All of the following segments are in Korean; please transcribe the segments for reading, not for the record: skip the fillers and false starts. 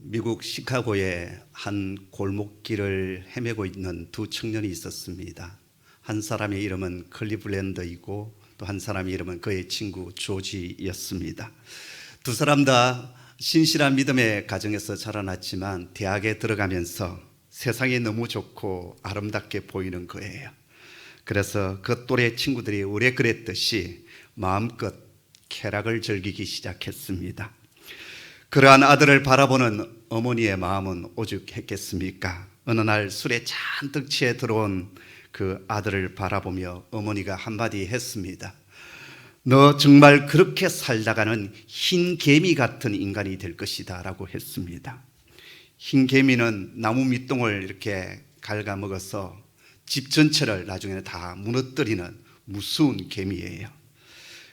미국 시카고에 한 골목길을 헤매고 있는 두 청년이 있었습니다. 한 사람의 이름은 클리블랜드이고 또 한 사람의 이름은 그의 친구 조지였습니다. 두 사람 다 신실한 믿음의 가정에서 자라났지만 대학에 들어가면서 세상이 너무 좋고 아름답게 보이는 거예요. 그래서 그 또래 친구들이 오래 그랬듯이 마음껏 쾌락을 즐기기 시작했습니다. 그러한 아들을 바라보는 어머니의 마음은 오죽했겠습니까? 어느 날 술에 잔뜩 취해 들어온 그 아들을 바라보며 어머니가 한마디 했습니다. 너 정말 그렇게 살다가는 흰 개미 같은 인간이 될 것이다 라고 했습니다. 흰 개미는 나무 밑동을 이렇게 갉아먹어서 집 전체를 나중에는 다 무너뜨리는 무서운 개미예요.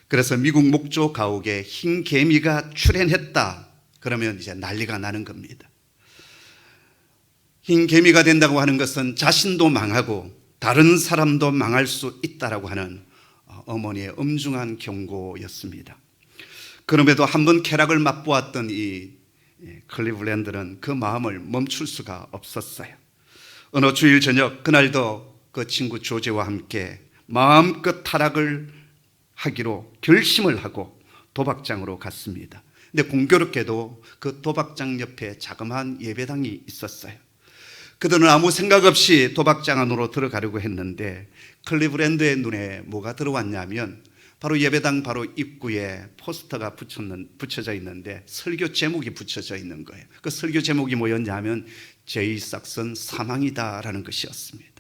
그래서 미국 목조 가옥에 흰 개미가 출현했다 그러면 이제 난리가 나는 겁니다. 흰 개미가 된다고 하는 것은 자신도 망하고 다른 사람도 망할 수 있다라고 하는 어머니의 엄중한 경고였습니다. 그럼에도 한번 쾌락을 맛보았던 이 클리블랜드는 그 마음을 멈출 수가 없었어요. 어느 주일 저녁 그날도 그 친구 조지와 함께 마음껏 타락을 하기로 결심을 하고 도박장으로 갔습니다. 근데 공교롭게도 그 도박장 옆에 자그마한 예배당이 있었어요. 그들은 아무 생각 없이 도박장 안으로 들어가려고 했는데 클리블랜드의 눈에 뭐가 들어왔냐면 바로 예배당 바로 입구에 포스터가 붙여져 있는데 설교 제목이 붙여져 있는 거예요. 그 설교 제목이 뭐였냐면 제이 삭슨 사망이다라는 것이었습니다.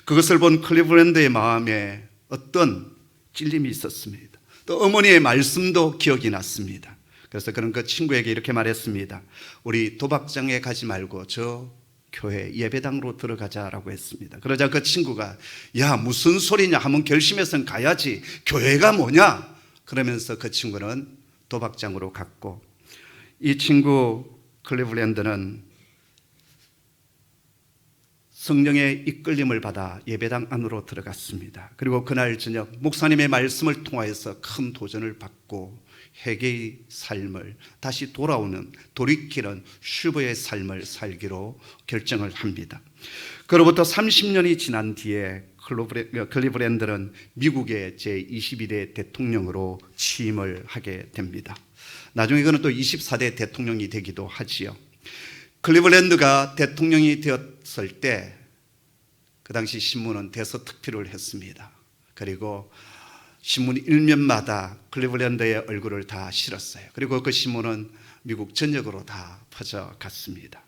그것을 본 클리블랜드의 마음에 어떤 찔림이 있었습니다. 또 어머니의 말씀도 기억이 났습니다. 그래서 그는 그 친구에게 이렇게 말했습니다. 우리 도박장에 가지 말고 저 교회 예배당으로 들어가자라고 했습니다. 그러자 그 친구가 야 무슨 소리냐 한번 결심해서는 가야지 교회가 뭐냐 그러면서 그 친구는 도박장으로 갔고 이 친구 클리블랜드는 성령의 이끌림을 받아 예배당 안으로 들어갔습니다. 그리고 그날 저녁 목사님의 말씀을 통하여서 큰 도전을 받고 회개의 삶을 다시 돌이키는 슈버의 삶을 살기로 결정을 합니다. 그로부터 30년이 지난 뒤에 클리블랜드는 미국의 제21대 대통령으로 취임을 하게 됩니다. 나중에 그는 또 24대 대통령이 되기도 하지요. 클리블랜드가 대통령이 되었을 때 그 당시 신문은 대서특필을 했습니다. 그리고 신문 일면마다 클리블랜드의 얼굴을 다 실었어요. 그리고 그 신문은 미국 전역으로 다 퍼져갔습니다.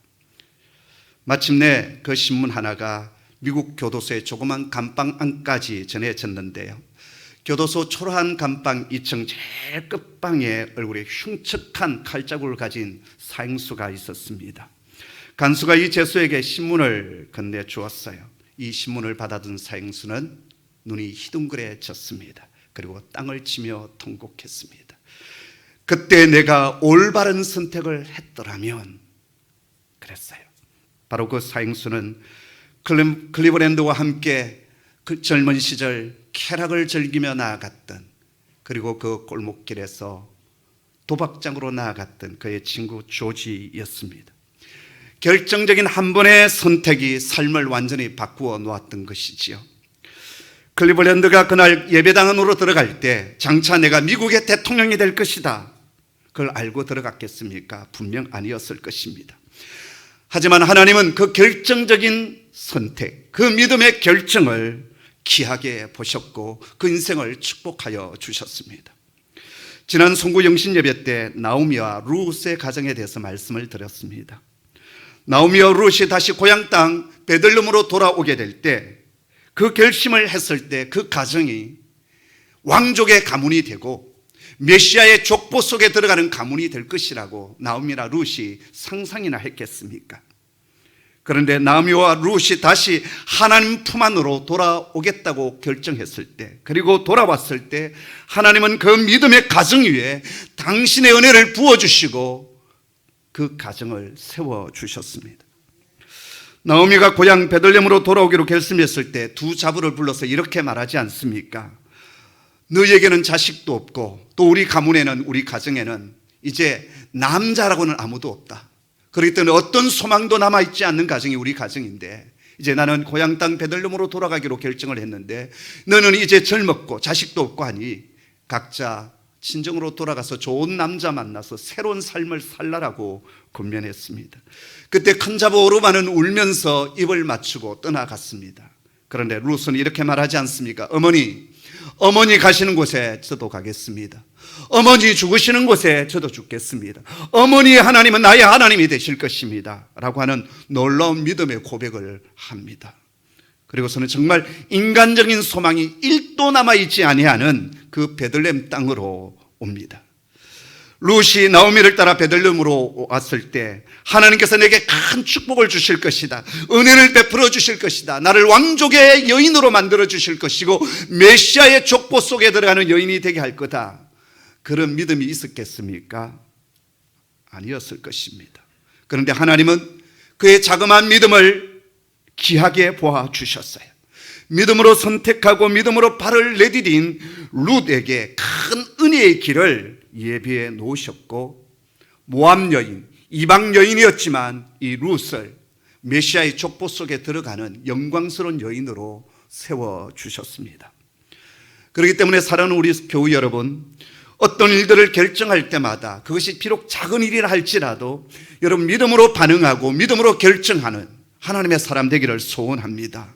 마침내 그 신문 하나가 미국 교도소의 조그만 감방 안까지 전해졌는데요. 교도소 초라한 감방 2층 제일 끝방에 얼굴에 흉측한 칼자국을 가진 사형수가 있었습니다. 간수가 이 죄수에게 신문을 건네주었어요. 이 신문을 받아든 사형수는 눈이 희둥그레졌습니다. 그리고 땅을 치며 통곡했습니다. 그때 내가 올바른 선택을 했더라면 그랬어요. 바로 그 사형수는 클리블랜드와 함께 그 젊은 시절 쾌락을 즐기며 나아갔던 그리고 그 골목길에서 도박장으로 나아갔던 그의 친구 조지였습니다. 결정적인 한 번의 선택이 삶을 완전히 바꾸어 놓았던 것이지요. 클리블랜드가 그날 예배당 안으로 들어갈 때 장차 내가 미국의 대통령이 될 것이다 그걸 알고 들어갔겠습니까? 분명 아니었을 것입니다. 하지만 하나님은 그 결정적인 선택, 그 믿음의 결정을 귀하게 보셨고 그 인생을 축복하여 주셨습니다. 지난 송구 영신 예배 때 나오미와 룻의 가정에 대해서 말씀을 드렸습니다. 나오미와 룻이 다시 고향 땅 베들레헴으로 돌아오게 될 때 그 결심을 했을 때 그 가정이 왕족의 가문이 되고 메시아의 족보 속에 들어가는 가문이 될 것이라고 나오미나 룻이 상상이나 했겠습니까? 그런데 나오미와 룻이 다시 하나님 품 안으로 돌아오겠다고 결정했을 때 그리고 돌아왔을 때 하나님은 그 믿음의 가정 위에 당신의 은혜를 부어주시고 그 가정을 세워주셨습니다. 나오미가 고향 베들레헴으로 돌아오기로 결심했을 때 두 자부를 불러서 이렇게 말하지 않습니까? 너에게는 자식도 없고 또 우리 가문에는 우리 가정에는 이제 남자라고는 아무도 없다. 그렇기 때문에 어떤 소망도 남아있지 않는 가정이 우리 가정인데, 이제 나는 고향 땅 베들레헴으로 돌아가기로 결정을 했는데 너는 이제 젊었고 자식도 없고 하니 각자 친정으로 돌아가서 좋은 남자 만나서 새로운 삶을 살라라고 권면했습니다. 그때 큰 자부 오르반은 울면서 입을 맞추고 떠나갔습니다. 그런데 룻은 이렇게 말하지 않습니까? 어머니 가시는 곳에 저도 가겠습니다. 어머니 죽으시는 곳에 저도 죽겠습니다. 어머니 하나님은 나의 하나님이 되실 것입니다 라고 하는 놀라운 믿음의 고백을 합니다. 그리고서는 정말 인간적인 소망이 1도 남아있지 아니하는 그 베들레헴 땅으로 옵니다. 룻이 나오미를 따라 베들레헴으로 왔을 때 하나님께서 내게 큰 축복을 주실 것이다, 은혜를 베풀어 주실 것이다, 나를 왕족의 여인으로 만들어 주실 것이고 메시아의 족보 속에 들어가는 여인이 되게 할 거다, 그런 믿음이 있었겠습니까? 아니었을 것입니다. 그런데 하나님은 그의 자그마한 믿음을 귀하게 보아주셨어요. 믿음으로 선택하고 믿음으로 발을 내디딘 룻에게 큰 은혜의 길을 예비해 놓으셨고, 모압 여인, 이방 여인이었지만 이 룻을 메시아의 족보 속에 들어가는 영광스러운 여인으로 세워주셨습니다. 그렇기 때문에 사랑하는 우리 교우 여러분, 어떤 일들을 결정할 때마다 그것이 비록 작은 일이라 할지라도 여러분 믿음으로 반응하고 믿음으로 결정하는 하나님의 사람 되기를 소원합니다.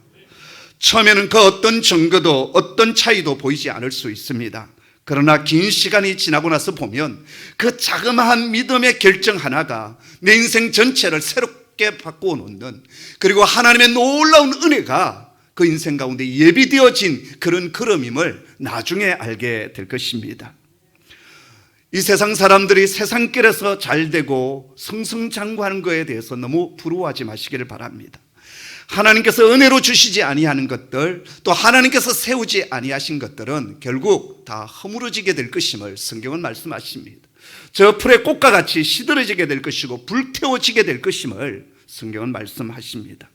처음에는 그 어떤 증거도 어떤 차이도 보이지 않을 수 있습니다. 그러나 긴 시간이 지나고 나서 보면 그 자그마한 믿음의 결정 하나가 내 인생 전체를 새롭게 바꾸어 놓는, 그리고 하나님의 놀라운 은혜가 그 인생 가운데 예비되어진 그런 걸음임을 나중에 알게 될 것입니다. 이 세상 사람들이 세상길에서 잘되고 승승장구하는 것에 대해서 너무 부러워하지 마시기를 바랍니다. 하나님께서 은혜로 주시지 아니하는 것들, 또 하나님께서 세우지 아니하신 것들은 결국 다 허물어지게 될 것임을 성경은 말씀하십니다. 저 풀의 꽃과 같이 시들어지게 될 것이고 불태워지게 될 것임을 성경은 말씀하십니다.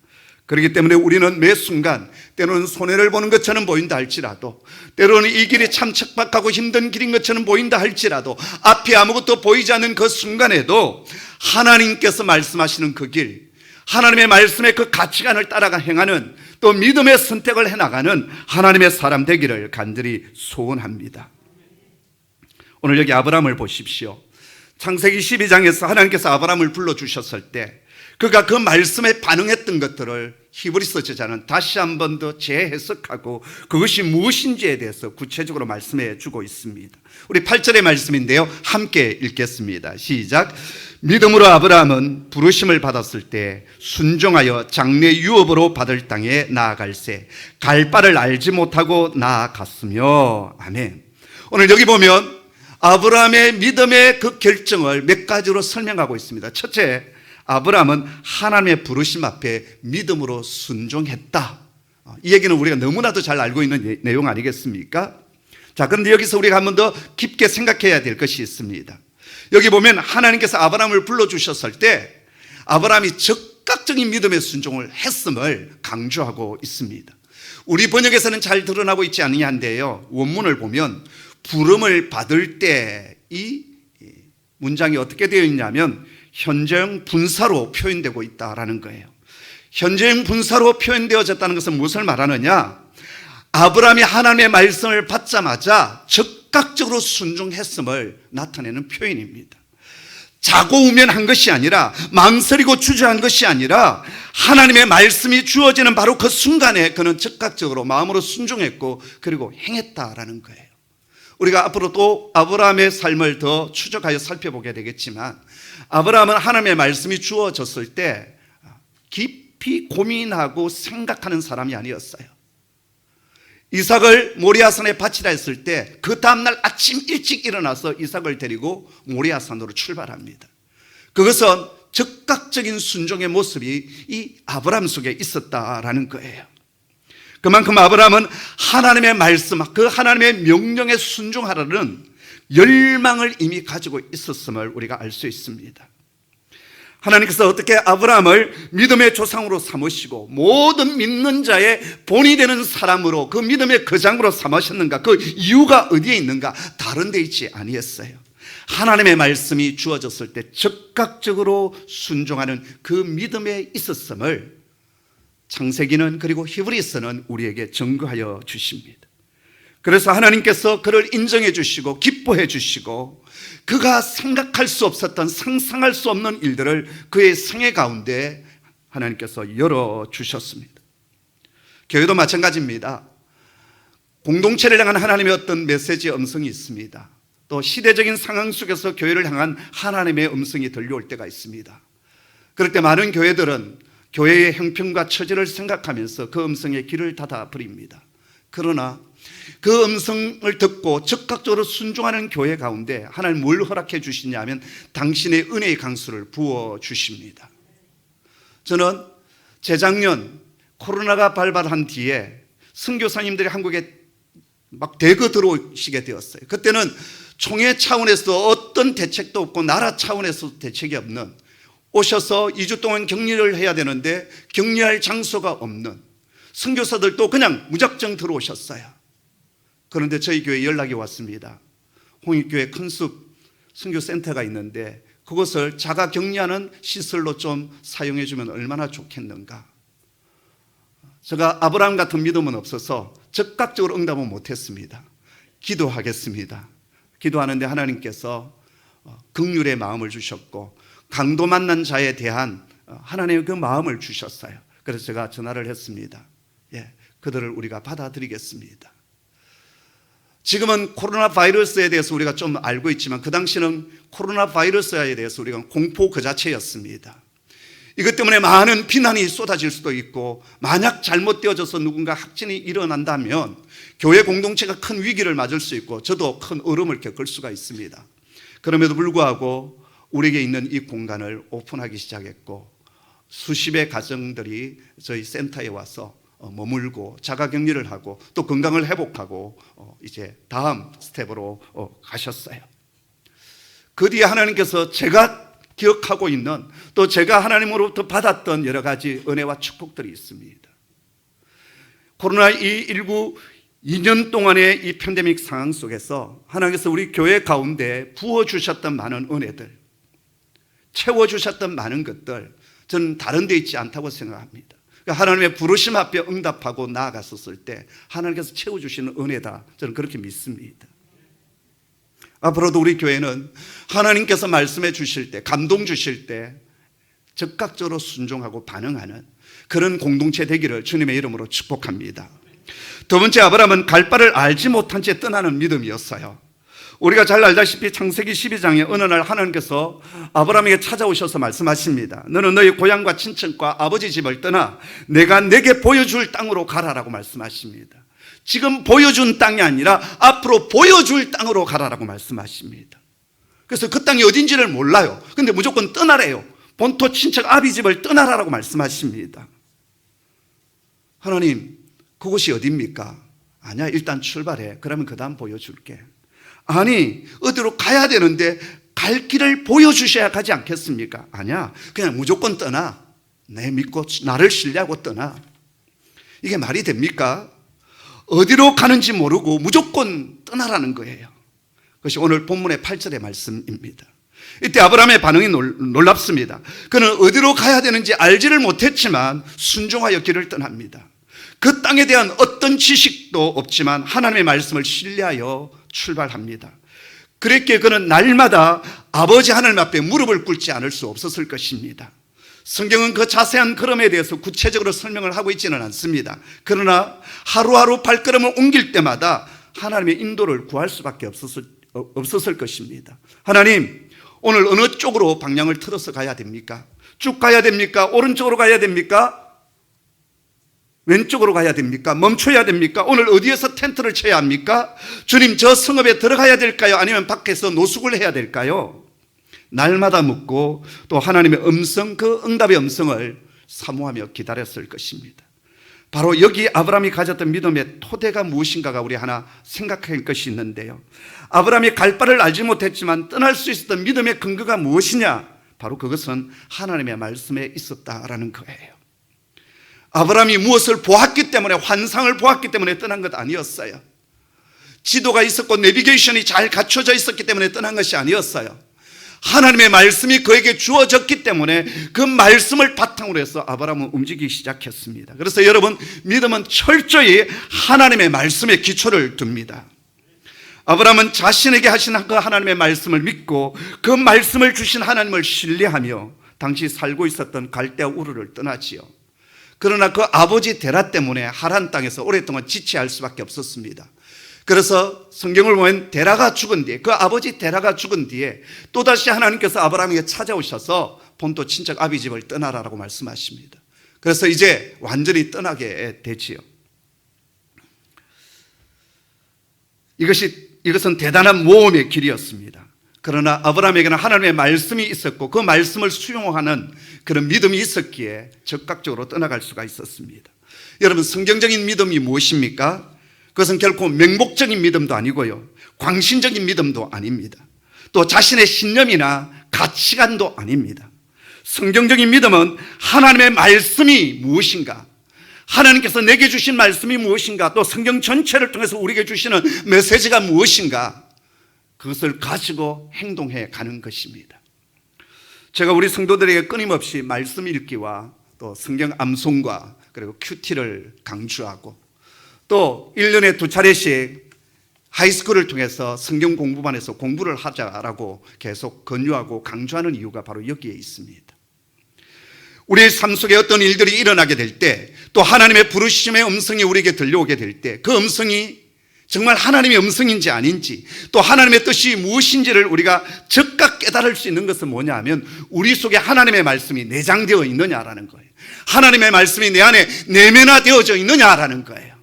그렇기 때문에 우리는 매 순간 때로는 손해를 보는 것처럼 보인다 할지라도, 때로는 이 길이 참 척박하고 힘든 길인 것처럼 보인다 할지라도, 앞이 아무것도 보이지 않는 그 순간에도 하나님께서 말씀하시는 그 길, 하나님의 말씀의 그 가치관을 따라가 행하는, 또 믿음의 선택을 해나가는 하나님의 사람 되기를 간절히 소원합니다. 오늘 여기 아브라함을 보십시오. 창세기 12장에서 하나님께서 아브라함을 불러주셨을 때 그가 그 말씀에 반응했던 것들을 히브리서 저자는 다시 한 번 더 재해석하고 그것이 무엇인지에 대해서 구체적으로 말씀해 주고 있습니다. 우리 8절의 말씀인데요, 함께 읽겠습니다. 시작. 믿음으로 아브라함은 부르심을 받았을 때 순종하여 장래 유업으로 받을 땅에 나아갈새 갈 바를 알지 못하고 나아갔으며. 아멘. 오늘 여기 보면 아브라함의 믿음의 그 결정을 몇 가지로 설명하고 있습니다. 첫째, 아브라함은 하나님의 부르심 앞에 믿음으로 순종했다. 이 얘기는 우리가 너무나도 잘 알고 있는 내용 아니겠습니까? 자, 그런데 여기서 우리가 한 번 더 깊게 생각해야 될 것이 있습니다. 여기 보면 하나님께서 아브라함을 불러주셨을 때 아브라함이 적극적인 믿음의 순종을 했음을 강조하고 있습니다. 우리 번역에서는 잘 드러나고 있지 아니한데요, 원문을 보면 부름을 받을 때 이 문장이 어떻게 되어 있냐면 현재형 분사로 표현되고 있다라는 거예요. 현재형 분사로 표현되어졌다는 것은 무엇을 말하느냐? 아브라함이 하나님의 말씀을 받자마자 적극적으로 순종했음을 나타내는 표현입니다. 자고 우면한 것이 아니라, 망설이고 주저한 것이 아니라 하나님의 말씀이 주어지는 바로 그 순간에 그는 적극적으로 마음으로 순종했고 그리고 행했다라는 거예요. 우리가 앞으로 또 아브라함의 삶을 더 추적하여 살펴보게 되겠지만, 아브라함은 하나님의 말씀이 주어졌을 때 깊이 고민하고 생각하는 사람이 아니었어요. 이삭을 모리아산에 바치라 했을 때 그 다음날 아침 일찍 일어나서 이삭을 데리고 모리아산으로 출발합니다. 그것은 적극적인 순종의 모습이 이 아브라함 속에 있었다라는 거예요. 그만큼 아브라함은 하나님의 말씀, 그 하나님의 명령에 순종하라는 열망을 이미 가지고 있었음을 우리가 알 수 있습니다. 하나님께서 어떻게 아브라함을 믿음의 조상으로 삼으시고 모든 믿는 자의 본이 되는 사람으로, 그 믿음의 거장으로 삼으셨는가? 그 이유가 어디에 있는가? 다른 데 있지 아니했어요. 하나님의 말씀이 주어졌을 때 즉각적으로 순종하는 그 믿음에 있었음을 창세기는 그리고 히브리서는 우리에게 증거하여 주십니다. 그래서 하나님께서 그를 인정해 주시고 기뻐해 주시고 그가 생각할 수 없었던 상상할 수 없는 일들을 그의 생애 가운데 하나님께서 열어주셨습니다. 교회도 마찬가지입니다. 공동체를 향한 하나님의 어떤 메시지 음성이 있습니다. 또 시대적인 상황 속에서 교회를 향한 하나님의 음성이 들려올 때가 있습니다. 그럴 때 많은 교회들은 교회의 형편과 처지를 생각하면서 그 음성에 귀를 닫아버립니다. 그러나 그 음성을 듣고 즉각적으로 순종하는 교회 가운데 하나님 뭘 허락해 주시냐면 당신의 은혜의 강수를 부어주십니다. 저는 재작년 코로나가 발발한 뒤에 선교사님들이 한국에 막 대거 들어오시게 되었어요. 그때는 총회 차원에서 어떤 대책도 없고 나라 차원에서 대책이 없는, 오셔서 2주 동안 격리를 해야 되는데 격리할 장소가 없는 선교사들도 그냥 무작정 들어오셨어요. 그런데 저희 교회에 연락이 왔습니다. 홍익교회 큰숲 선교센터가 있는데 그것을 자가 격리하는 시설로 좀 사용해 주면 얼마나 좋겠는가. 제가 아브라함 같은 믿음은 없어서 즉각적으로 응답은 못했습니다. 기도하겠습니다. 기도하는데 하나님께서 긍휼의 마음을 주셨고 강도 만난 자에 대한 하나님의 그 마음을 주셨어요. 그래서 제가 전화를 했습니다. 그들을 우리가 받아들이겠습니다. 지금은 코로나 바이러스에 대해서 우리가 좀 알고 있지만 그 당시는 코로나 바이러스에 대해서 우리가 공포 그 자체였습니다. 이것 때문에 많은 비난이 쏟아질 수도 있고 만약 잘못되어져서 누군가 확진이 일어난다면 교회 공동체가 큰 위기를 맞을 수 있고 저도 큰 어려움을 겪을 수가 있습니다. 그럼에도 불구하고 우리에게 있는 이 공간을 오픈하기 시작했고 수십의 가정들이 저희 센터에 와서 머물고 자가격리를 하고 또 건강을 회복하고 이제 다음 스텝으로 가셨어요. 그 뒤에 하나님께서 제가 기억하고 있는 또 제가 하나님으로부터 받았던 여러 가지 은혜와 축복들이 있습니다. 코로나19 2년 동안의 이 팬데믹 상황 속에서 하나님께서 우리 교회 가운데 부어주셨던 많은 은혜들, 채워주셨던 많은 것들, 저는 다른 데 있지 않다고 생각합니다. 하나님의 부르심 앞에 응답하고 나아갔었을 때 하나님께서 채워주시는 은혜다, 저는 그렇게 믿습니다. 앞으로도 우리 교회는 하나님께서 말씀해 주실 때, 감동 주실 때 즉각적으로 순종하고 반응하는 그런 공동체 되기를 주님의 이름으로 축복합니다. 두 번째, 아브라함은 갈 바를 알지 못한 채 떠나는 믿음이었어요. 우리가 잘 알다시피 창세기 12장에 어느 날 하나님께서 아브라함에게 찾아오셔서 말씀하십니다. 너는 너희 고향과 친척과 아버지 집을 떠나 내가 내게 보여줄 땅으로 가라라고 말씀하십니다. 지금 보여준 땅이 아니라 앞으로 보여줄 땅으로 가라라고 말씀하십니다. 그래서 그 땅이 어딘지를 몰라요. 근데 무조건 떠나래요. 본토 친척 아비 집을 떠나라라고 말씀하십니다. 하나님, 그곳이 어디입니까? 아니야, 일단 출발해. 그러면 그 다음 보여줄게. 아니, 어디로 가야 되는데 갈 길을 보여주셔야 가지 않겠습니까? 아니야, 그냥 무조건 떠나. 내 믿고 나를 신뢰하고 떠나. 이게 말이 됩니까? 어디로 가는지 모르고 무조건 떠나라는 거예요. 그것이 오늘 본문의 8절의 말씀입니다. 이때 아브라함의 반응이 놀랍습니다. 그는 어디로 가야 되는지 알지를 못했지만 순종하여 길을 떠납니다. 그 땅에 대한 어떤 지식도 없지만 하나님의 말씀을 신뢰하여 출발합니다. 그랬기에 그는 날마다 아버지 하나님 앞에 무릎을 꿇지 않을 수 없었을 것입니다. 성경은 그 자세한 걸음에 대해서 구체적으로 설명을 하고 있지는 않습니다. 그러나 하루하루 발걸음을 옮길 때마다 하나님의 인도를 구할 수밖에 없었을 것입니다. 하나님, 오늘 어느 쪽으로 방향을 틀어서 가야 됩니까? 쭉 가야 됩니까? 오른쪽으로 가야 됩니까? 왼쪽으로 가야 됩니까? 멈춰야 됩니까? 오늘 어디에서 텐트를 쳐야 합니까? 주님, 저 성읍에 들어가야 될까요? 아니면 밖에서 노숙을 해야 될까요? 날마다 묻고 또 하나님의 음성, 그 응답의 음성을 사모하며 기다렸을 것입니다. 바로 여기 아브라함이 가졌던 믿음의 토대가 무엇인가가 우리 하나 생각할 것이 있는데요. 아브라함이 갈 바를 알지 못했지만 떠날 수 있었던 믿음의 근거가 무엇이냐? 바로 그것은 하나님의 말씀에 있었다라는 거예요. 아브라함이 무엇을 보았기 때문에, 환상을 보았기 때문에 떠난 것 아니었어요. 지도가 있었고 내비게이션이 잘 갖춰져 있었기 때문에 떠난 것이 아니었어요. 하나님의 말씀이 그에게 주어졌기 때문에 그 말씀을 바탕으로 해서 아브라함은 움직이기 시작했습니다. 그래서 여러분, 믿음은 철저히 하나님의 말씀에 기초를 둡니다. 아브라함은 자신에게 하신 그 하나님의 말씀을 믿고 그 말씀을 주신 하나님을 신뢰하며 당시 살고 있었던 갈대아 우르를 떠나지요. 그러나 그 아버지 데라 때문에 하란 땅에서 오랫동안 지체할 수밖에 없었습니다. 그래서 성경을 보면 데라가 죽은 뒤에, 그 아버지 데라가 죽은 뒤에 또다시 하나님께서 아브라함에게 찾아오셔서 본토 친척 아비 집을 떠나라라고 말씀하십니다. 그래서 이제 완전히 떠나게 되지요. 이것은 대단한 모험의 길이었습니다. 그러나 아브라함에게는 하나님의 말씀이 있었고 그 말씀을 수용하는 그런 믿음이 있었기에 적극적으로 떠나갈 수가 있었습니다. 여러분, 성경적인 믿음이 무엇입니까? 그것은 결코 맹목적인 믿음도 아니고요, 광신적인 믿음도 아닙니다. 또 자신의 신념이나 가치관도 아닙니다. 성경적인 믿음은 하나님의 말씀이 무엇인가, 하나님께서 내게 주신 말씀이 무엇인가, 또 성경 전체를 통해서 우리에게 주시는 메시지가 무엇인가, 그것을 가지고 행동해 가는 것입니다. 제가 우리 성도들에게 끊임없이 말씀 읽기와 또 성경 암송과 그리고 큐티를 강조하고, 또 1년에 2차례씩 하이스쿨을 통해서 성경 공부반에서 공부를 하자라고 계속 권유하고 강조하는 이유가 바로 여기에 있습니다. 우리의 삶 속에 어떤 일들이 일어나게 될 때, 또 하나님의 부르심의 음성이 우리에게 들려오게 될 때, 그 음성이 정말 하나님의 음성인지 아닌지, 또 하나님의 뜻이 무엇인지를 우리가 즉각 깨달을 수 있는 것은 뭐냐 하면, 우리 속에 하나님의 말씀이 내장되어 있느냐라는 거예요. 하나님의 말씀이 내 안에 내면화되어져 있느냐라는 거예요.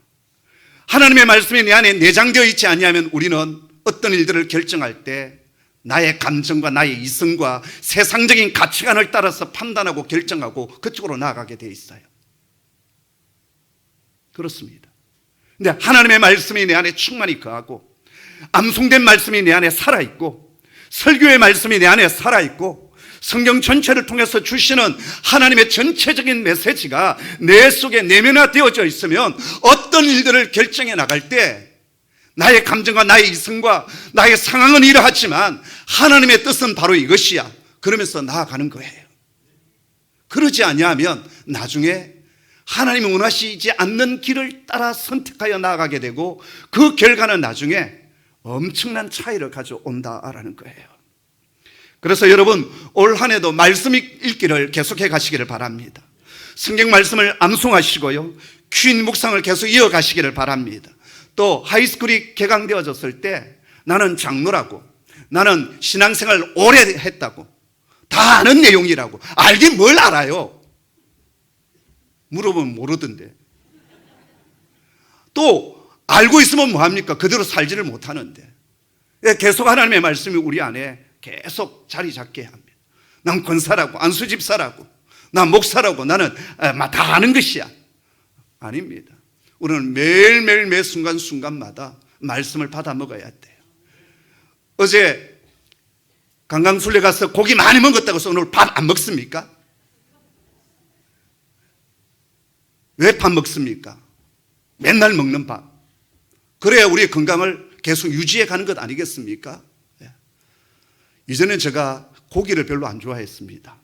하나님의 말씀이 내 안에 내장되어 있지 않냐면 우리는 어떤 일들을 결정할 때 나의 감정과 나의 이성과 세상적인 가치관을 따라서 판단하고 결정하고 그쪽으로 나아가게 돼 있어요. 그렇습니다. 근데 하나님의 말씀이 내 안에 충만히 거하고, 암송된 말씀이 내 안에 살아있고, 설교의 말씀이 내 안에 살아있고, 성경 전체를 통해서 주시는 하나님의 전체적인 메시지가 내 속에 내면화되어져 있으면 어떤 일들을 결정해 나갈 때 나의 감정과 나의 이성과 나의 상황은 이러하지만 하나님의 뜻은 바로 이것이야, 그러면서 나아가는 거예요. 그러지 아니하면 나중에 하나님이 원하시지 않는 길을 따라 선택하여 나아가게 되고 그 결과는 나중에 엄청난 차이를 가져온다라는 거예요. 그래서 여러분, 올 한 해도 말씀 읽기를 계속해 가시기를 바랍니다. 성경 말씀을 암송하시고요, 큐인 묵상을 계속 이어가시기를 바랍니다. 또 하이스쿨이 개강되어졌을 때 나는 장로라고, 나는 신앙생활 오래 했다고, 다 아는 내용이라고, 알긴 뭘 알아요? 물어보면 모르던데. 또 알고 있으면 뭐합니까? 그대로 살지를 못하는데. 계속 하나님의 말씀이 우리 안에 계속 자리 잡게 합니다. 난 권사라고, 안수집사라고, 난 목사라고, 나는 다 아는 것이야. 아닙니다. 우리는 매일매일 매 순간순간마다 말씀을 받아 먹어야 돼요. 어제 강강술래 가서 고기 많이 먹었다고 해서 오늘 밥 안 먹습니까? 왜 밥 먹습니까? 맨날 먹는 밥. 그래야 우리의 건강을 계속 유지해 가는 것 아니겠습니까? 이전에 제가 고기를 별로 안 좋아했습니다.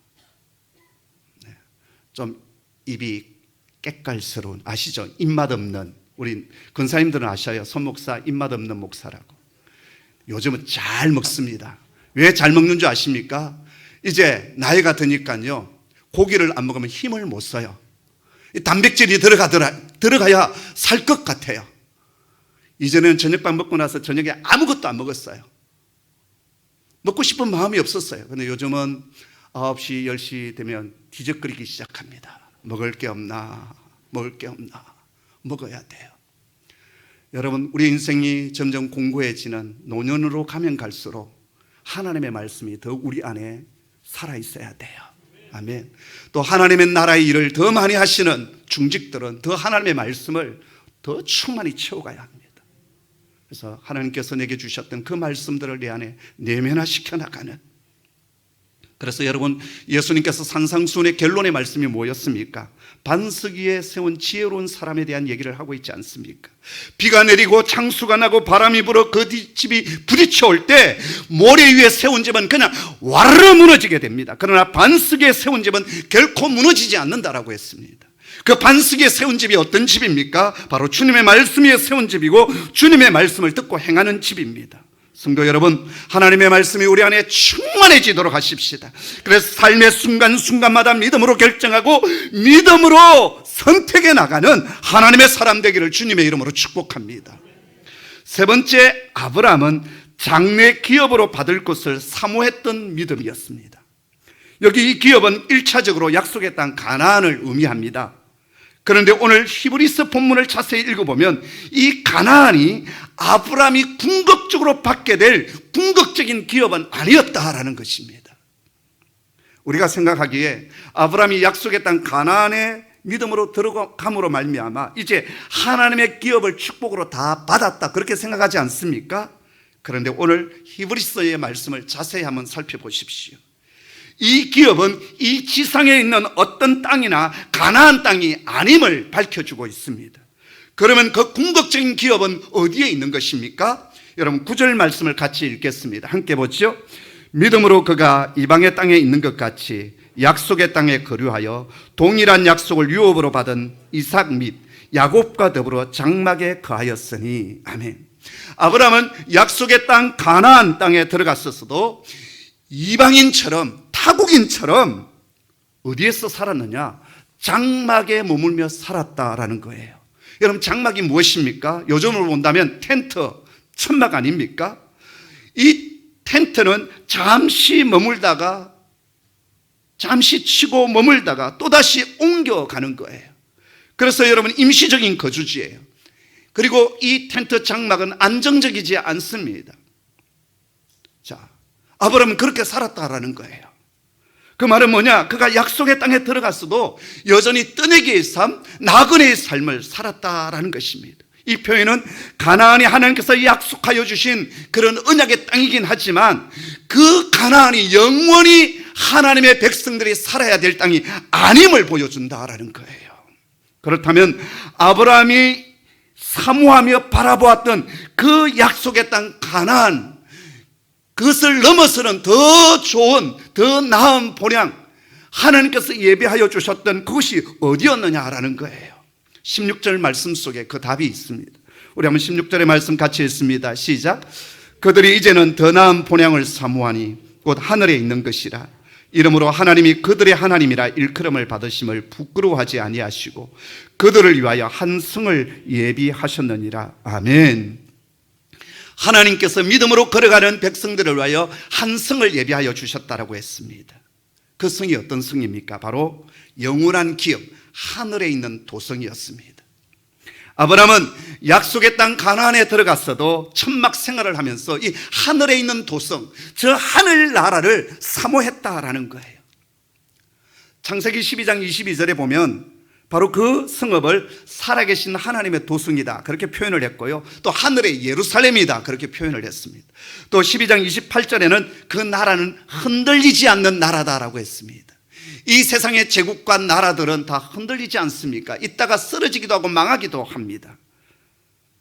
좀 입이 깨깔스러운, 아시죠? 입맛 없는, 우리 권사님들은 아셔요. 손목사 입맛 없는 목사라고. 요즘은 잘 먹습니다. 왜 잘 먹는 줄 아십니까? 이제 나이가 드니까요, 고기를 안 먹으면 힘을 못 써요. 단백질이 들어가야 살 것 같아요. 이전에는 저녁밥 먹고 나서 저녁에 아무것도 안 먹었어요. 먹고 싶은 마음이 없었어요. 근데 요즘은 9시, 10시 되면 뒤적거리기 시작합니다. 먹을 게 없나, 먹을 게 없나, 먹어야 돼요. 여러분, 우리 인생이 점점 공고해지는 노년으로 가면 갈수록 하나님의 말씀이 더 우리 안에 살아있어야 돼요. 아멘. 또 하나님의 나라의 일을 더 많이 하시는 중직들은 더 하나님의 말씀을 더 충만히 채워가야 합니다. 그래서 하나님께서 내게 주셨던 그 말씀들을 내 안에 내면화시켜 나가는, 그래서 여러분, 예수님께서 산상수훈의 결론의 말씀이 뭐였습니까? 반석 위에 세운 지혜로운 사람에 대한 얘기를 하고 있지 않습니까? 비가 내리고 창수가 나고 바람이 불어 그 집이 부딪혀 올 때 모래 위에 세운 집은 그냥 와르르 무너지게 됩니다. 그러나 반석 위에 세운 집은 결코 무너지지 않는다라고 했습니다. 그 반석 위에 세운 집이 어떤 집입니까? 바로 주님의 말씀 위에 세운 집이고 주님의 말씀을 듣고 행하는 집입니다. 성도 여러분, 하나님의 말씀이 우리 안에 충만해지도록 하십시다. 그래서 삶의 순간순간마다 믿음으로 결정하고 믿음으로 선택해 나가는 하나님의 사람 되기를 주님의 이름으로 축복합니다. 세 번째, 아브라함은 장래 기업으로 받을 것을 사모했던 믿음이었습니다. 여기 이 기업은 1차적으로 약속의 땅 가나안을 의미합니다. 그런데 오늘 히브리서 본문을 자세히 읽어보면 이 가나안이 아브라함이 궁극적으로 받게 될 궁극적인 기업은 아니었다라는 것입니다. 우리가 생각하기에 아브라함이 약속의 땅 가나안에 믿음으로 들어감으로 말미암아 이제 하나님의 기업을 축복으로 다 받았다, 그렇게 생각하지 않습니까? 그런데 오늘 히브리서의 말씀을 자세히 한번 살펴보십시오. 이 기업은 이 지상에 있는 어떤 땅이나 가나안 땅이 아님을 밝혀주고 있습니다. 그러면 그 궁극적인 기업은 어디에 있는 것입니까? 여러분, 9절 말씀을 같이 읽겠습니다. 함께 보죠. 믿음으로 그가 이방의 땅에 있는 것 같이 약속의 땅에 거류하여 동일한 약속을 유업으로 받은 이삭 및 야곱과 더불어 장막에 거하였으니. 아멘. 아브라함은 약속의 땅 가나안 땅에 들어갔었어도 이방인처럼, 타국인처럼 어디에서 살았느냐? 장막에 머물며 살았다라는 거예요. 여러분, 장막이 무엇입니까? 요즘으로 본다면 텐트, 천막 아닙니까? 이 텐트는 잠시 머물다가, 잠시 치고 머물다가 또다시 옮겨가는 거예요. 그래서 여러분, 임시적인 거주지예요. 그리고 이 텐트 장막은 안정적이지 않습니다. 자, 아브라함은 그렇게 살았다라는 거예요. 그 말은 뭐냐? 그가 약속의 땅에 들어갔어도 여전히 떠내기의 삶, 나그네의 삶을 살았다라는 것입니다. 이 표현은 가나안이 하나님께서 약속하여 주신 그런 언약의 땅이긴 하지만 그 가나안이 영원히 하나님의 백성들이 살아야 될 땅이 아님을 보여준다라는 거예요. 그렇다면 아브라함이 사모하며 바라보았던 그 약속의 땅 가나안, 그것을 넘어서는 더 좋은, 더 나은 본향, 하나님께서 예비하여 주셨던 그것이 어디였느냐라는 거예요. 16절 말씀 속에 그 답이 있습니다. 우리 한번 16절의 말씀 같이 읽습니다. 시작. 그들이 이제는 더 나은 본향을 사모하니 곧 하늘에 있는 것이라. 이러므로 하나님이 그들의 하나님이라 일컬음을 받으심을 부끄러워하지 아니하시고 그들을 위하여 한 성을 예비하셨느니라. 아멘. 하나님께서 믿음으로 걸어가는 백성들을 위하여 한 성을 예비하여 주셨다라고 했습니다. 그 성이 어떤 성입니까? 바로 영원한 기업, 하늘에 있는 도성이었습니다. 아브라함은 약속의 땅 가나안에 들어갔어도 천막 생활을 하면서 이 하늘에 있는 도성, 저 하늘 나라를 사모했다라는 거예요. 창세기 12장 22절에 보면 바로 그 성읍을 살아계신 하나님의 도성이다, 그렇게 표현을 했고요. 또 하늘의 예루살렘이다, 그렇게 표현을 했습니다. 또 12장 28절에는 그 나라는 흔들리지 않는 나라다라고 했습니다. 이 세상의 제국과 나라들은 다 흔들리지 않습니까? 있다가 쓰러지기도 하고 망하기도 합니다.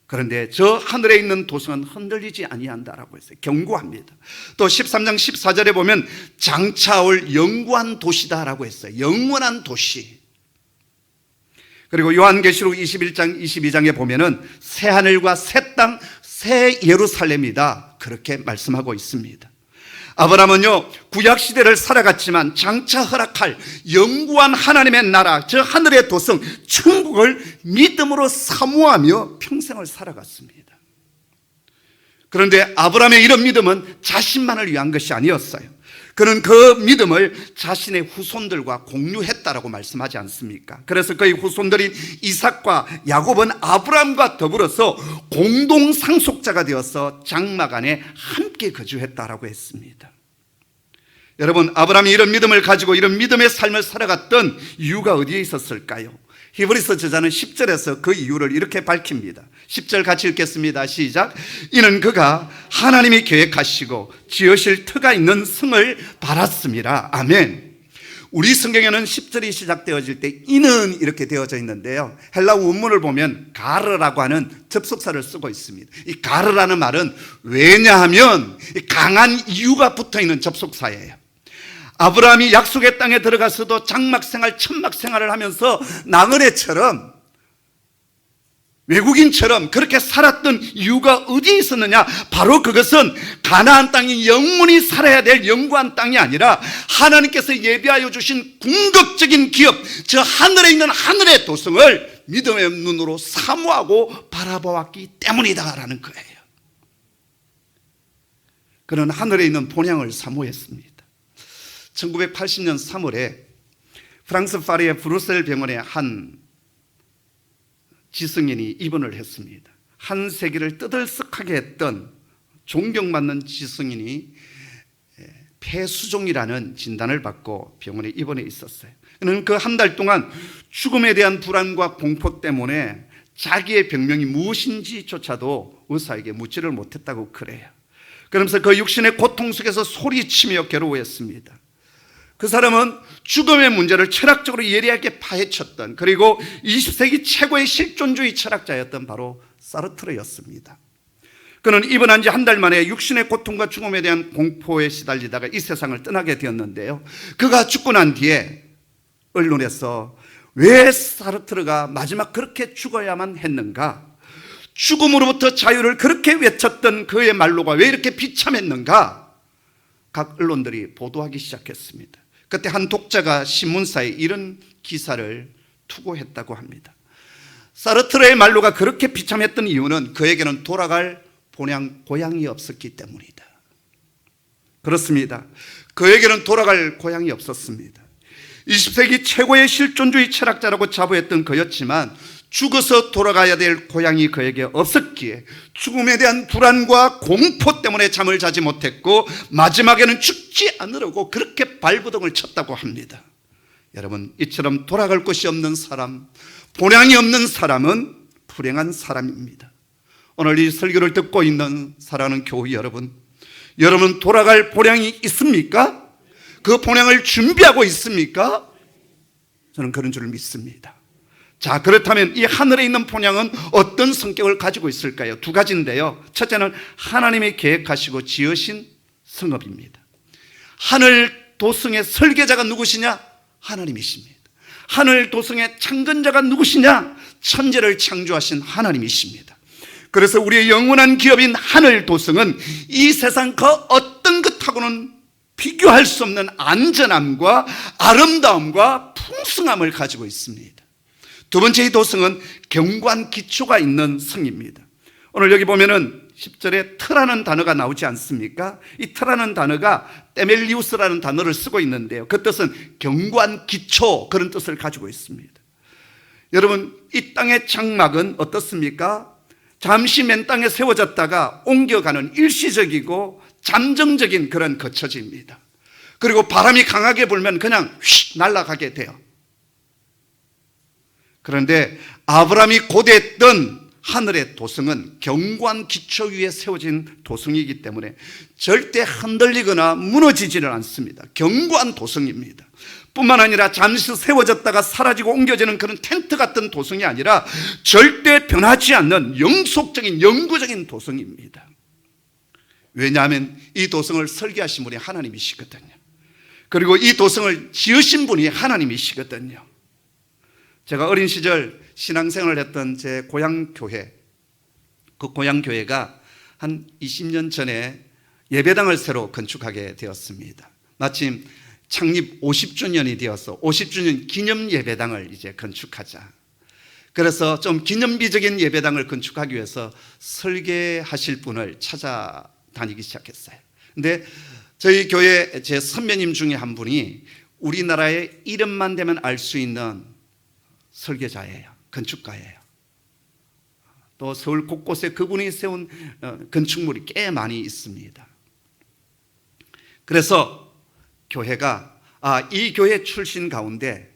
그런데 저 하늘에 있는 도성은 흔들리지 아니한다라고 했어요. 견고합니다. 또 13장 14절에 보면 장차올 영원한 도시다라고 했어요. 영원한 도시. 그리고 요한계시록 21장 22장에 보면은 새 하늘과 새 땅, 새 예루살렘이다, 그렇게 말씀하고 있습니다. 아브라함은요, 구약시대를 살아갔지만 장차 허락할 영구한 하나님의 나라, 저 하늘의 도성 천국을 믿음으로 사모하며 평생을 살아갔습니다. 그런데 아브라함의 이런 믿음은 자신만을 위한 것이 아니었어요. 그는 그 믿음을 자신의 후손들과 공유했다라고 말씀하지 않습니까? 그래서 그의 후손들인 이삭과 야곱은 아브라함과 더불어서 공동 상속자가 되어서 장막 안에 함께 거주했다라고 했습니다. 여러분, 아브라함이 이런 믿음을 가지고 이런 믿음의 삶을 살아갔던 이유가 어디에 있었을까요? 히브리서 저자는 10절에서 그 이유를 이렇게 밝힙니다. 10절 같이 읽겠습니다. 시작. 이는 그가 하나님이 계획하시고 지으실 터가 있는 성을 바랐습니다. 아멘. 우리 성경에는 10절이 시작되어질 때 이는 이렇게 되어져 있는데요, 헬라 원문을 보면 가르라고 하는 접속사를 쓰고 있습니다. 이 가르라는 말은 왜냐하면 강한 이유가 붙어있는 접속사예요. 아브라함이 약속의 땅에 들어가서도 장막생활 천막생활을 하면서 나그네처럼 외국인처럼 그렇게 살았던 이유가 어디에 있었느냐? 바로 그것은 가나안 땅이 영원히 살아야 될 영구한 땅이 아니라 하나님께서 예비하여 주신 궁극적인 기업, 저 하늘에 있는 하늘의 도성을 믿음의 눈으로 사모하고 바라보았기 때문이다라는 거예요. 그는 하늘에 있는 본향을 사모했습니다. 1980년 3월에 프랑스 파리의 브루셀 병원의 한 지성인이 입원을 했습니다. 한 세기를 떠들썩하게 했던 존경받는 지성인이 폐수종이라는 진단을 받고 병원에 입원해 있었어요. 그는 그 한 달 동안 죽음에 대한 불안과 공포 때문에 자기의 병명이 무엇인지조차도 의사에게 묻지를 못했다고 그래요. 그러면서 그 육신의 고통 속에서 소리치며 괴로워했습니다. 그 사람은 죽음의 문제를 철학적으로 예리하게 파헤쳤던, 그리고 20세기 최고의 실존주의 철학자였던 바로 사르트르였습니다. 그는 입원한 지 한 달 만에 육신의 고통과 죽음에 대한 공포에 시달리다가 이 세상을 떠나게 되었는데요, 그가 죽고 난 뒤에 언론에서 왜 사르트르가 마지막 그렇게 죽어야만 했는가, 죽음으로부터 자유를 그렇게 외쳤던 그의 말로가 왜 이렇게 비참했는가, 각 언론들이 보도하기 시작했습니다. 그때 한 독자가 신문사에 이런 기사를 투고했다고 합니다. 사르트르의 말로가 그렇게 비참했던 이유는 그에게는 돌아갈 고향이 없었기 때문이다. 그렇습니다. 그에게는 돌아갈 고향이 없었습니다. 20세기 최고의 실존주의 철학자라고 자부했던 그였지만 죽어서 돌아가야 될 고향이 그에게 없었기에 죽음에 대한 불안과 공포 때문에 잠을 자지 못했고 마지막에는 죽지 않으려고 그렇게 발버둥을 쳤다고 합니다. 여러분, 이처럼 돌아갈 곳이 없는 사람, 본향이 없는 사람은 불행한 사람입니다. 오늘 이 설교를 듣고 있는 사랑하는 교회 여러분, 여러분 돌아갈 본향이 있습니까? 그 본향을 준비하고 있습니까? 저는 그런 줄 믿습니다. 자, 그렇다면 이 하늘에 있는 본향은 어떤 성격을 가지고 있을까요? 두 가지인데요. 첫째는 하나님이 계획하시고 지으신 성읍입니다. 하늘 도성의 설계자가 누구시냐? 하나님이십니다. 하늘 도성의 창건자가 누구시냐? 천지를 창조하신 하나님이십니다. 그래서 우리의 영원한 기업인 하늘 도성은 이 세상 그 어떤 것하고는 비교할 수 없는 안전함과 아름다움과 풍성함을 가지고 있습니다. 두 번째, 이 도성은 견고한 기초가 있는 성입니다. 오늘 여기 보면은 10절에 터라는 단어가 나오지 않습니까? 이 터라는 단어가 테멜리우스라는 단어를 쓰고 있는데요, 그 뜻은 견고한 기초, 그런 뜻을 가지고 있습니다. 여러분, 이 땅의 장막은 어떻습니까? 잠시 맨 땅에 세워졌다가 옮겨가는 일시적이고 잠정적인 그런 거처지입니다. 그리고 바람이 강하게 불면 그냥 휙 날아가게 돼요. 그런데 아브라함이 고대했던 하늘의 도성은 견고한 기초 위에 세워진 도성이기 때문에 절대 흔들리거나 무너지지는 않습니다. 견고한 도성입니다. 뿐만 아니라 잠시 세워졌다가 사라지고 옮겨지는 그런 텐트 같은 도성이 아니라 절대 변하지 않는 영속적인 영구적인 도성입니다. 왜냐하면 이 도성을 설계하신 분이 하나님이시거든요. 그리고 이 도성을 지으신 분이 하나님이시거든요. 제가 어린 시절 신앙생활을 했던 제 고향교회, 그 고향교회가 한 20년 전에 예배당을 새로 건축하게 되었습니다. 마침 창립 50주년이 되어서 50주년 기념 예배당을 이제 건축하자. 그래서 좀 기념비적인 예배당을 건축하기 위해서 설계하실 분을 찾아다니기 시작했어요. 근데 저희 교회 제 선배님 중에 한 분이 우리나라의 이름만 되면 알 수 있는 설계자예요. 건축가예요. 또 서울 곳곳에 그분이 세운 건축물이 꽤 많이 있습니다. 그래서 교회가 이 교회 출신 가운데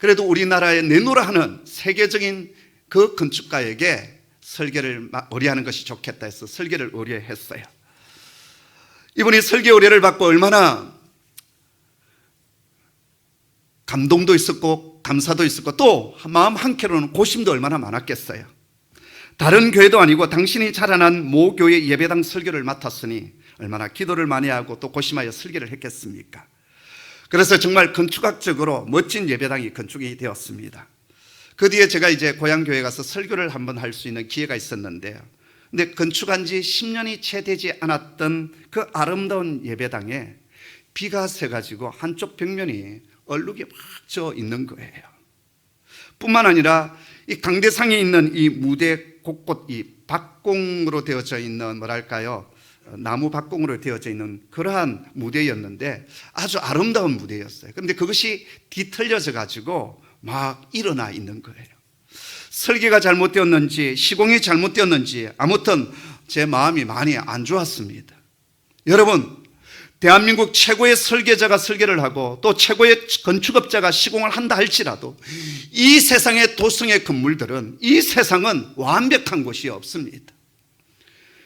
그래도 우리나라에 내놓으라 하는 세계적인 그 건축가에게 설계를 의뢰하는 것이 좋겠다 해서 설계를 의뢰했어요. 이분이 설계 의뢰를 받고 얼마나 감동도 있었고 감사도 있었고 또 마음 한켠으로는 고심도 얼마나 많았겠어요. 다른 교회도 아니고 당신이 자라난 모 교회 예배당 설교를 맡았으니 얼마나 기도를 많이 하고 또 고심하여 설계를 했겠습니까? 그래서 정말 건축학적으로 멋진 예배당이 건축이 되었습니다. 그 뒤에 제가 이제 고향교회 가서 설교를 한번 할 수 있는 기회가 있었는데요. 근데 건축한 지 10년이 채 되지 않았던 그 아름다운 예배당에 비가 새가지고 한쪽 벽면이 얼룩이 막 져 있는 거예요. 뿐만 아니라 이 강대상에 있는 이 무대 곳곳 이 박공으로 되어져 있는 뭐랄까요, 나무 박공으로 되어져 있는 그러한 무대였는데 아주 아름다운 무대였어요. 그런데 그것이 뒤틀려져 가지고 막 일어나 있는 거예요. 설계가 잘못되었는지 시공이 잘못되었는지 아무튼 제 마음이 많이 안 좋았습니다. 여러분, 대한민국 최고의 설계자가 설계를 하고 또 최고의 건축업자가 시공을 한다 할지라도 이 세상의 도성의 건물들은 이 세상은 완벽한 곳이 없습니다.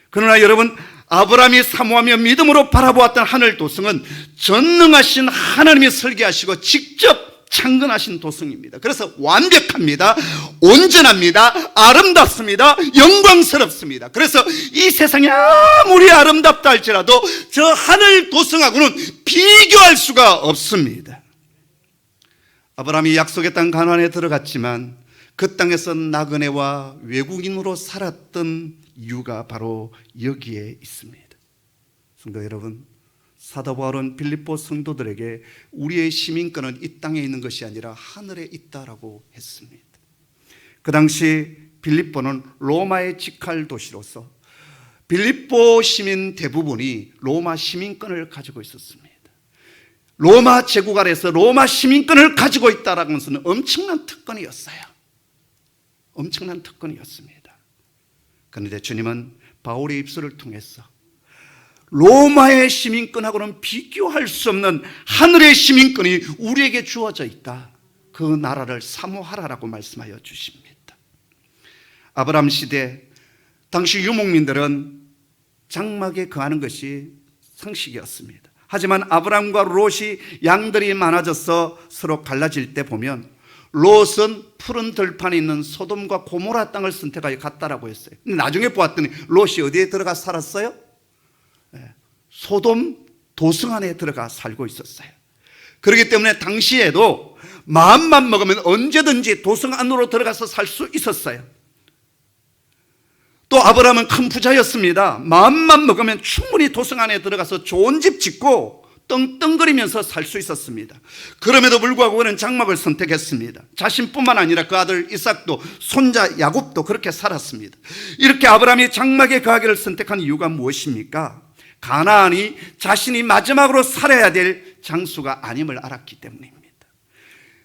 그러나 여러분, 아브라함이 사모하며 믿음으로 바라보았던 하늘 도성은 전능하신 하나님이 설계하시고 직접 창건하신 도성입니다. 그래서 완벽합니다. 온전합니다. 아름답습니다. 영광스럽습니다. 그래서 이 세상이 아무리 아름답다 할지라도 저 하늘 도성하고는 비교할 수가 없습니다. 아브라함이 약속의 땅 가나안에 들어갔지만 그 땅에서 나그네와 외국인으로 살았던 이유가 바로 여기에 있습니다. 성도 여러분, 사도 바울은 빌립보 성도들에게 우리의 시민권은 이 땅에 있는 것이 아니라 하늘에 있다라고 했습니다. 그 당시 빌립보는 로마의 직할 도시로서 빌립보 시민 대부분이 로마 시민권을 가지고 있었습니다. 로마 제국 아래에서 로마 시민권을 가지고 있다라는 것은 엄청난 특권이었어요. 엄청난 특권이었습니다. 그런데 주님은 바울의 입술을 통해서 로마의 시민권하고는 비교할 수 없는 하늘의 시민권이 우리에게 주어져 있다. 그 나라를 사모하라라고 말씀하여 주십니다. 아브라함 시대 당시 유목민들은 장막에 거하는 것이 상식이었습니다. 하지만 아브라함과 롯이 양들이 많아져서 서로 갈라질 때 보면 롯은 푸른 들판에 있는 소돔과 고모라 땅을 선택하여 갔다라고 했어요. 근데 나중에 보았더니 롯이 어디에 들어가 살았어요? 소돔 도성 안에 들어가 살고 있었어요. 그렇기 때문에 당시에도 마음만 먹으면 언제든지 도성 안으로 들어가서 살 수 있었어요. 또 아브라함은 큰 부자였습니다. 마음만 먹으면 충분히 도성 안에 들어가서 좋은 집 짓고 떵떵거리면서 살 수 있었습니다. 그럼에도 불구하고 그는 장막을 선택했습니다. 자신뿐만 아니라 그 아들 이삭도 손자 야곱도 그렇게 살았습니다. 이렇게 아브라함이 장막에 거하기를 선택한 이유가 무엇입니까? 가나안이 자신이 마지막으로 살아야 될 장수가 아님을 알았기 때문입니다.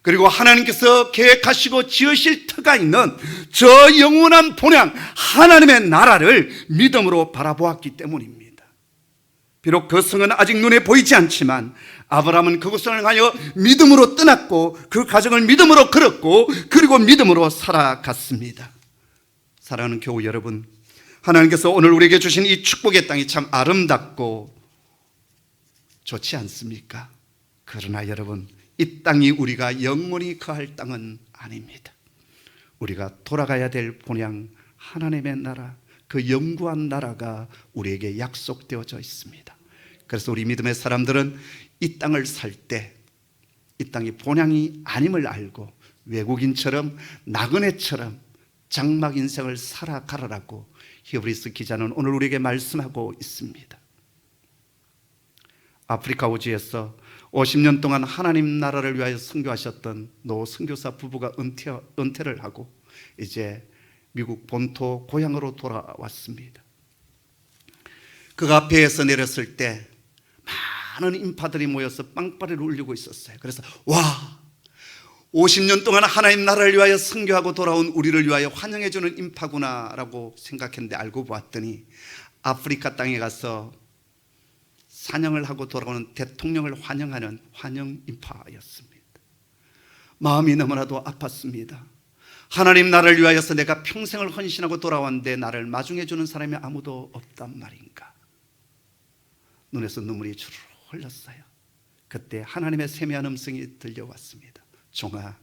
그리고 하나님께서 계획하시고 지으실 터가 있는 저 영원한 본향 하나님의 나라를 믿음으로 바라보았기 때문입니다. 비록 그 성은 아직 눈에 보이지 않지만 아브라함은 그곳을 향하여 믿음으로 떠났고 그 가정을 믿음으로 걸었고 그리고 믿음으로 살아갔습니다. 사랑하는 교우 여러분, 하나님께서 오늘 우리에게 주신 이 축복의 땅이 참 아름답고 좋지 않습니까? 그러나 여러분, 이 땅이 우리가 영원히 거할 땅은 아닙니다. 우리가 돌아가야 될 본향 하나님의 나라, 그 영구한 나라가 우리에게 약속되어져 있습니다. 그래서 우리 믿음의 사람들은 이 땅을 살 때 이 땅이 본향이 아님을 알고 외국인처럼 나그네처럼 장막 인생을 살아가라라고 히브리서 기자는 오늘 우리에게 말씀하고 있습니다. 아프리카 오지에서 50년 동안 하나님 나라를 위하여 선교하셨던 노 선교사 부부가 은퇴를 하고 이제 미국 본토 고향으로 돌아왔습니다. 그가 배에서 내렸을 때 많은 인파들이 모여서 빵빠레를 울리고 있었어요. 그래서 와, 50년 동안 하나님 나라를 위하여 선교하고 돌아온 우리를 위하여 환영해주는 인파구나라고 생각했는데 알고 보았더니 아프리카 땅에 가서 사냥을 하고 돌아오는 대통령을 환영하는 환영 인파였습니다. 마음이 너무나도 아팠습니다. 하나님, 나를 위하여서 내가 평생을 헌신하고 돌아왔는데 나를 마중해 주는 사람이 아무도 없단 말인가. 눈에서 눈물이 주르르 흘렀어요. 그때 하나님의 세미한 음성이 들려왔습니다. 종아,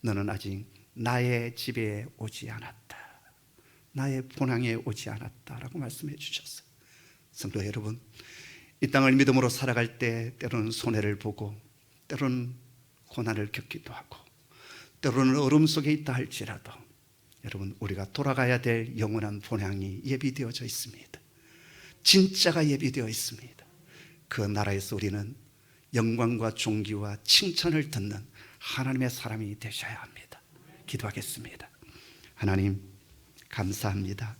너는 아직 나의 집에 오지 않았다. 나의 본향에 오지 않았다라고 말씀해 주셨어요. 성도 여러분, 이 땅을 믿음으로 살아갈 때 때로는 손해를 보고, 때로는 고난을 겪기도 하고, 때로는 어려움 속에 있다 할지라도 여러분, 우리가 돌아가야 될 영원한 본향이 예비되어져 있습니다. 진짜가 예비되어 있습니다. 그 나라에서 우리는 영광과 존귀와 칭찬을 듣는 하나님의 사람이 되셔야 합니다. 기도하겠습니다. 하나님, 감사합니다.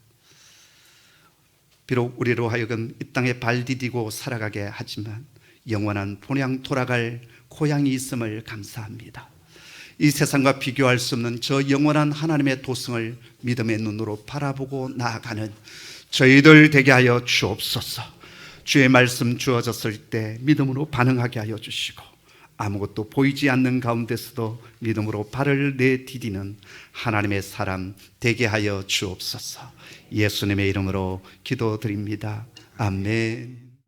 비록 우리로 하여금 이 땅에 발 디디고 살아가게 하지만 영원한 본향 돌아갈 고향이 있음을 감사합니다. 이 세상과 비교할 수 없는 저 영원한 하나님의 도성을 믿음의 눈으로 바라보고 나아가는 저희들 되게 하여 주옵소서. 주의 말씀 주어졌을 때 믿음으로 반응하게 하여 주시고, 아무것도 보이지 않는 가운데서도 믿음으로 발을 내디디는 하나님의 사람 되게 하여 주옵소서. 예수님의 이름으로 기도드립니다. 아멘.